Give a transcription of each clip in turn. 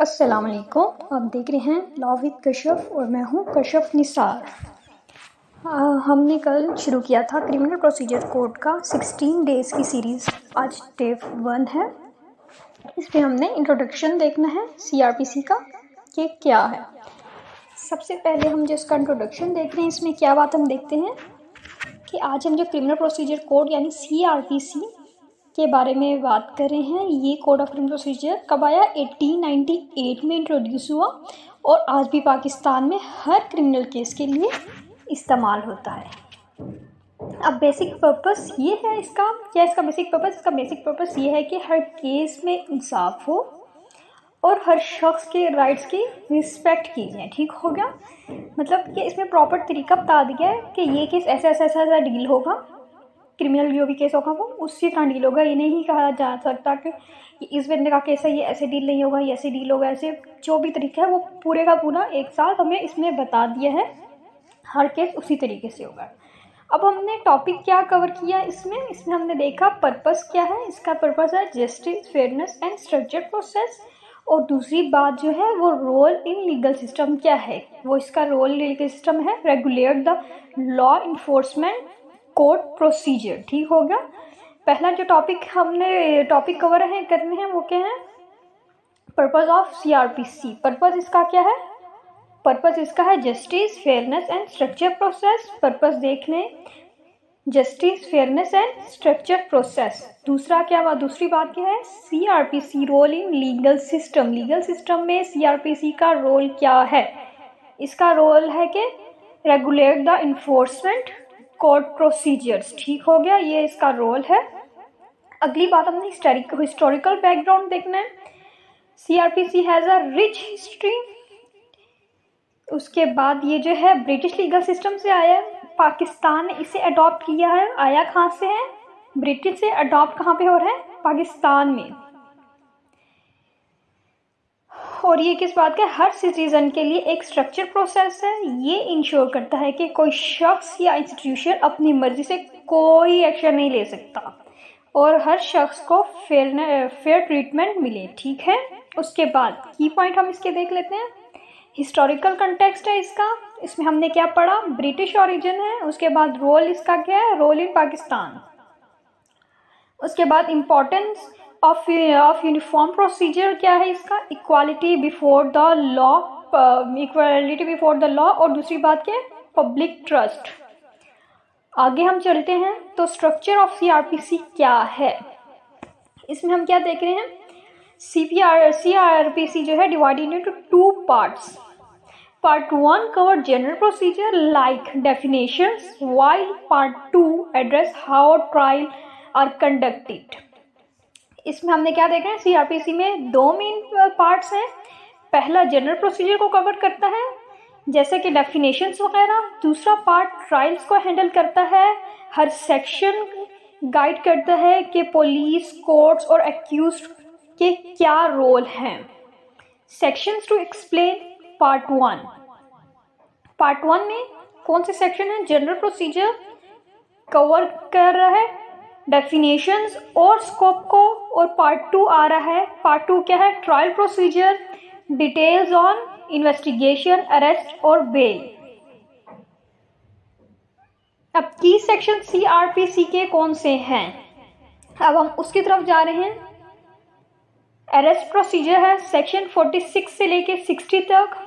अस्सलाम वालेकुम। आप देख रहे हैं लॉ विद कशफ और मैं हूं कशफ निसार। हमने कल शुरू किया था क्रिमिनल प्रोसीजर कोड का 16 डेज़ की सीरीज़। आज डे 1 है। इसमें हमने इंट्रोडक्शन देखना है सीआरपीसी का कि क्या है। सबसे पहले हम जो इसका इंट्रोडक्शन देख रहे हैं इसमें क्या बात हम देखते हैं कि आज हम जो क्रिमिनल प्रोसीजर कोड यानी सीआरपीसी के बारे में बात कर रहे हैं। ये कोड ऑफ क्रिमिनल प्रोसीजर कब आया? 1898 में इंट्रोड्यूस हुआ और आज भी पाकिस्तान में हर क्रिमिनल केस के लिए इस्तेमाल होता है। अब बेसिक पर्पस ये है इसका, क्या इसका बेसिक पर्पस? इसका बेसिक पर्पस ये है कि हर केस में इंसाफ हो और हर शख्स के राइट्स की रिस्पेक्ट की जाए। ठीक हो गया? मतलब कि इसमें प्रॉपर तरीका बता दिया है कि ये केस ऐसा ऐसा ऐसा ऐसा डील होगा, क्रिमिनल जो भी केस होगा वो उसी तरह डील होगा। ये नहीं कहा जा सकता कि इस बंदे का केस है ये ऐसे डील नहीं होगा, ये ऐसे डील होगा। ऐसे जो भी तरीका है वो पूरे का पूरा एक साथ हमें इसमें बता दिया है, हर केस उसी तरीके से होगा। अब हमने टॉपिक क्या कवर किया इसमें हमने देखा पर्पस क्या है। इसका पर्पस है justice, fairness and structure process. और दूसरी बात जो है वो रोल इन लीगल सिस्टम क्या है, वो इसका रोल लीगल सिस्टम है regulate the law enforcement code procedure. ठीक हो गया? पहला जो टॉपिक कवर करने हैं वो क्या है? Purpose of CrPC. पर्पस इसका क्या है? पर्पस इसका है justice, fairness and structure process. Purpose देख लें, justice, fairness and structure process. दूसरी बात क्या है? CrPC role in legal system. Legal system में सीआरपीसी का रोल क्या है? इसका रोल है कि regulate the enforcement code procedures. ठीक हो गया? ये इसका रोल है। अगली बात हमने हिस्टोरिकल बैकग्राउंड देखना है। CrPC has a rich history. उसके बाद ये जो है ब्रिटिश लीगल सिस्टम से आया है, पाकिस्तान ने इसे अडॉप्ट किया है। आया कहाँ से है? ब्रिटिश से। अडॉप्ट कहाँ पे हो रहा है? पाकिस्तान में। और ये किस बात का? हर सिटीजन के लिए एक स्ट्रक्चर प्रोसेस है। ये इंश्योर करता है कि कोई शख्स या इंस्टीट्यूशन अपनी मर्जी से कोई एक्शन नहीं ले सकता और हर शख्स को फेयर ट्रीटमेंट मिले। ठीक है? उसके बाद की पॉइंट हम इसके देख लेते हैं। हिस्टोरिकल कंटेक्स्ट है इसका। इसमें हमने क्या पढ़ा? ब्रिटिश ओरिजिन है। उसके बाद रोल इसका क्या है? Role in Pakistan. उसके बाद इम्पोर्टेंस ऑफ यूनिफॉर्म प्रोसीजर क्या है इसका? Equality before the law, equality before the law. और दूसरी बात क्या है? Public trust. आगे हम चलते हैं तो स्ट्रक्चर ऑफ सीआरपीसी क्या है? इसमें हम क्या देख रहे हैं? सीआरपीसी जो है divided into 2 parts. Part 1 cover general procedure like definitions, while Part 2 address how trial are conducted. इसमें हमने क्या देखा है? सीआरपीसी में 2 मेन पार्ट्स हैं। पहला जनरल प्रोसीजर को कवर करता है जैसे कि डेफिनेशंस वगैरह। दूसरा पार्ट ट्रायल्स को हैंडल करता है। हर सेक्शन गाइड करता है कि पुलिस, कोर्ट्स और एक्यूज्ड के क्या रोल हैं। Sections to explain part 1। Part 1 में कौन से सेक्शन है? जनरल प्रोसीजर कवर कर रहा है डेफिनेशंस और स्कोप को। और पार्ट 2 आ रहा है। पार्ट 2 क्या है? Trial procedure, details on investigation, arrest और बेल। अब की सेक्शन सीआरपीसी के कौन से हैं? अब हम उसकी तरफ जा रहे हैं। अरेस्ट प्रोसीजर है सेक्शन 46 से लेके 60 तक।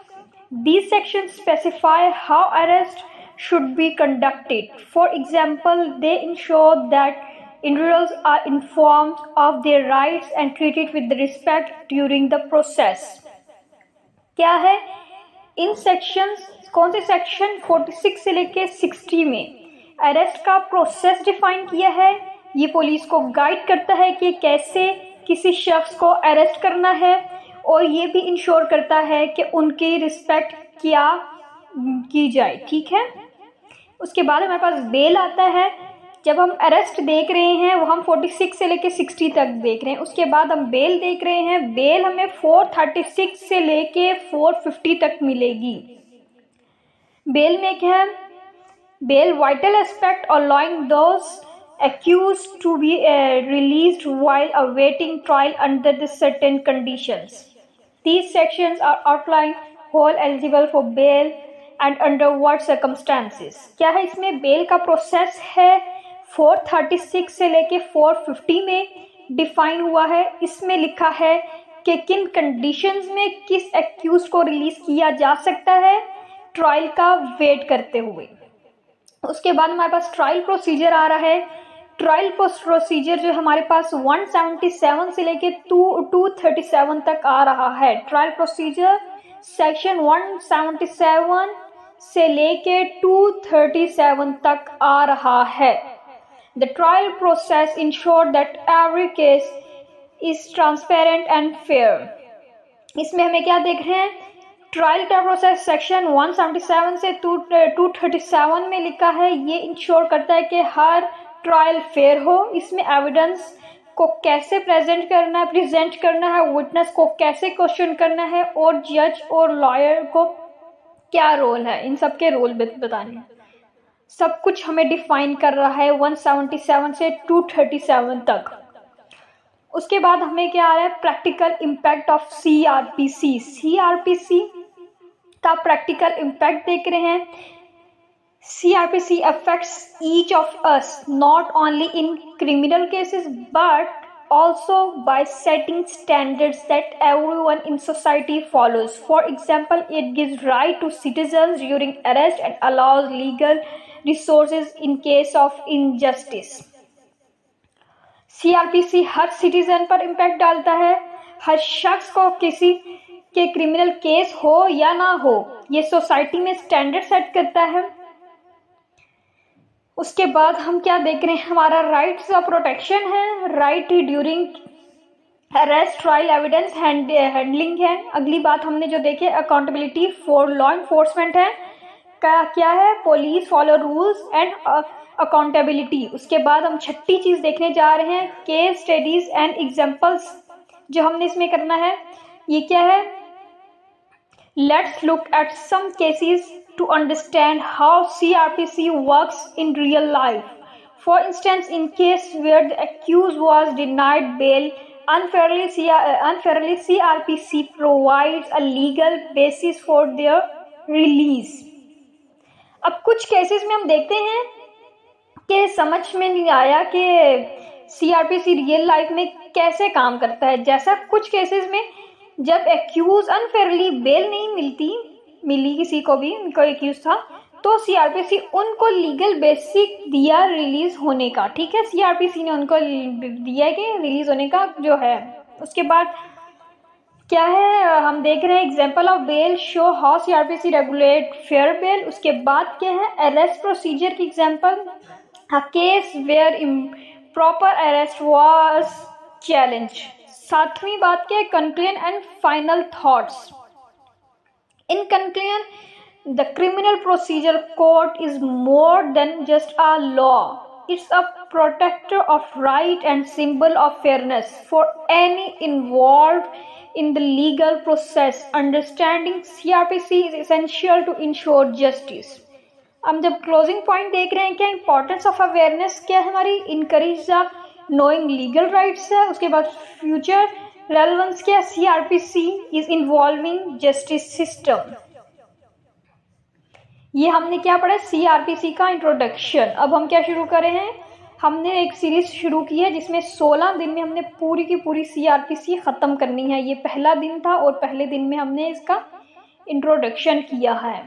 These sections specify how arrest should be conducted. For example, they ensure that individuals are informed of their rights and treated with respect during the process. क्या है इन सेक्शंस? कौन से सेक्शन? 46 से लेके 60 में अरेस्ट का प्रोसेस डिफाइन किया है। ये पुलिस को गाइड करता है कि कैसे किसी शख्स को अरेस्ट करना है और ये भी इंश्योर करता है कि उनकी रिस्पेक्ट क्या की जाए। ठीक है? उसके बाद हमारे पास बेल आता है। जब हम अरेस्ट देख रहे हैं वो हम 46 से लेके 60 तक देख रहे हैं। उसके बाद हम बेल देख रहे हैं। बेल हमें 436 से लेके 450 तक मिलेगी। बेल में क्या है? Bail vital aspect allowing those accused to be released while awaiting trial under the certain conditions. These sections are outline who are eligible for bail and under what circumstances. क्या है इसमें? बेल का process है 436 से लेके 450 में define हुआ है। इसमें लिखा है कि किन कंडीशंस में किस एक्यूज को रिलीज किया जा सकता है ट्रायल का वेट करते हुए। उसके बाद हमारे पास ट्रायल प्रोसीजर आ रहा है। ट्रायल प्रोसीजर जो हमारे पास 177 से लेके 237 तक आ रहा है। ट्रायल प्रोसीजर सेक्शन 177 से लेके 237 तक आ रहा है। The trial process ensure that every case is transparent and fair. इसमें हमें क्या देख रहे हैं? ट्रायल का प्रोसेस सेक्शन 177 से 237 में लिखा है, ये इंश्योर करता है कि हर ट्रायल फेयर हो। इसमें एविडेंस को कैसे प्रेजेंट करना है, विटनेस को कैसे क्वेश्चन करना है और जज और लॉयर को क्या रोल है, इन सब के रोल बताने हैं। सब कुछ हमें डिफाइन कर रहा है 177 से 237 तक। उसके बाद हमें क्या आ रहा है? Practical impact of CRPC। CRPC का प्रैक्टिकल इम्पैक्ट देख रहे हैं। CRPC affects each of us not only in criminal cases but also by setting standards that everyone in society follows. For example, it gives right to citizens during arrest and allows legal resources in case of injustice. CRPC her citizen पर impact डालता है। हर शख्स को किसी के criminal case हो या ना हो, ये सोसाइटी में स्टैंडर्ड सेट करता है। उसके बाद हम क्या देख रहे हैं? हमारा राइट्स ऑफ प्रोटेक्शन है, right during arrest, trial, evidence handling है। अगली बात हमने जो देखे अकाउंटेबिलिटी फॉर लॉ इन्फोर्समेंट है। क्या है? Police follow rules and accountability. उसके बाद हम छठी चीज देखने जा रहे हैं केस स्टडीज एंड एग्जांपल्स, जो हमने इसमें करना है। ये क्या है? Let's look at some cases to understand how CRPC works in real life. For instance, in case where the accused was denied bail unfairly, CRPC provides a legal basis for their release. अब कुछ cases में हम देखते हैं कि समझ में नहीं आया कि CRPC रियल लाइफ में कैसे काम करता है। जैसा कुछ केसेस में जब एक्यूज अनफेयरली बेल नहीं मिली किसी को भी, कोई एक्यूज था, तो CRPC उनको लीगल बेसिक दिया रिलीज होने का। ठीक है, CRPC ने उनको दिया कि रिलीज होने का जो है। उसके बाद क्या है? हम देख रहे हैं example of bail show how CRPC regulate fair bail. उसके बाद क्या है? अरेस्ट प्रोसीजर की example, a case where improper arrest was challenge. सातवीं बात क्या है? Conclusion and final thoughts. In conclusion, the Criminal Procedure Code is more than just a law. It's a protector of right and symbol of fairness for any involved in the legal process. Understanding CRPC is essential to ensure justice. हम जब closing point देख रहे हैं, क्या importance of awareness क्या है हमारी? Encourage the knowing legal rights है। उसके बाद फ्यूचर रेलेवेंस क्या? CRPC is involving justice system. ये हमने क्या पढ़ा? CRPC का इंट्रोडक्शन। अब हम क्या शुरू कर रहे हैं? हमने एक सीरीज शुरू की है जिसमें 16 दिन में हमने पूरी की पूरी CRPC ख़त्म करनी है। ये पहला दिन था और पहले दिन में हमने इसका इंट्रोडक्शन किया है।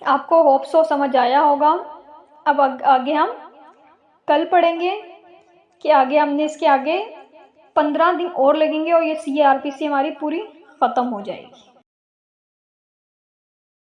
आपको होप सो समझ आया होगा। अब आगे हम कल पढ़ेंगे कि आगे हमने इसके आगे 15 दिन और लगेंगे और ये CRPC हमारी पूरी ख़त्म हो जाएगी।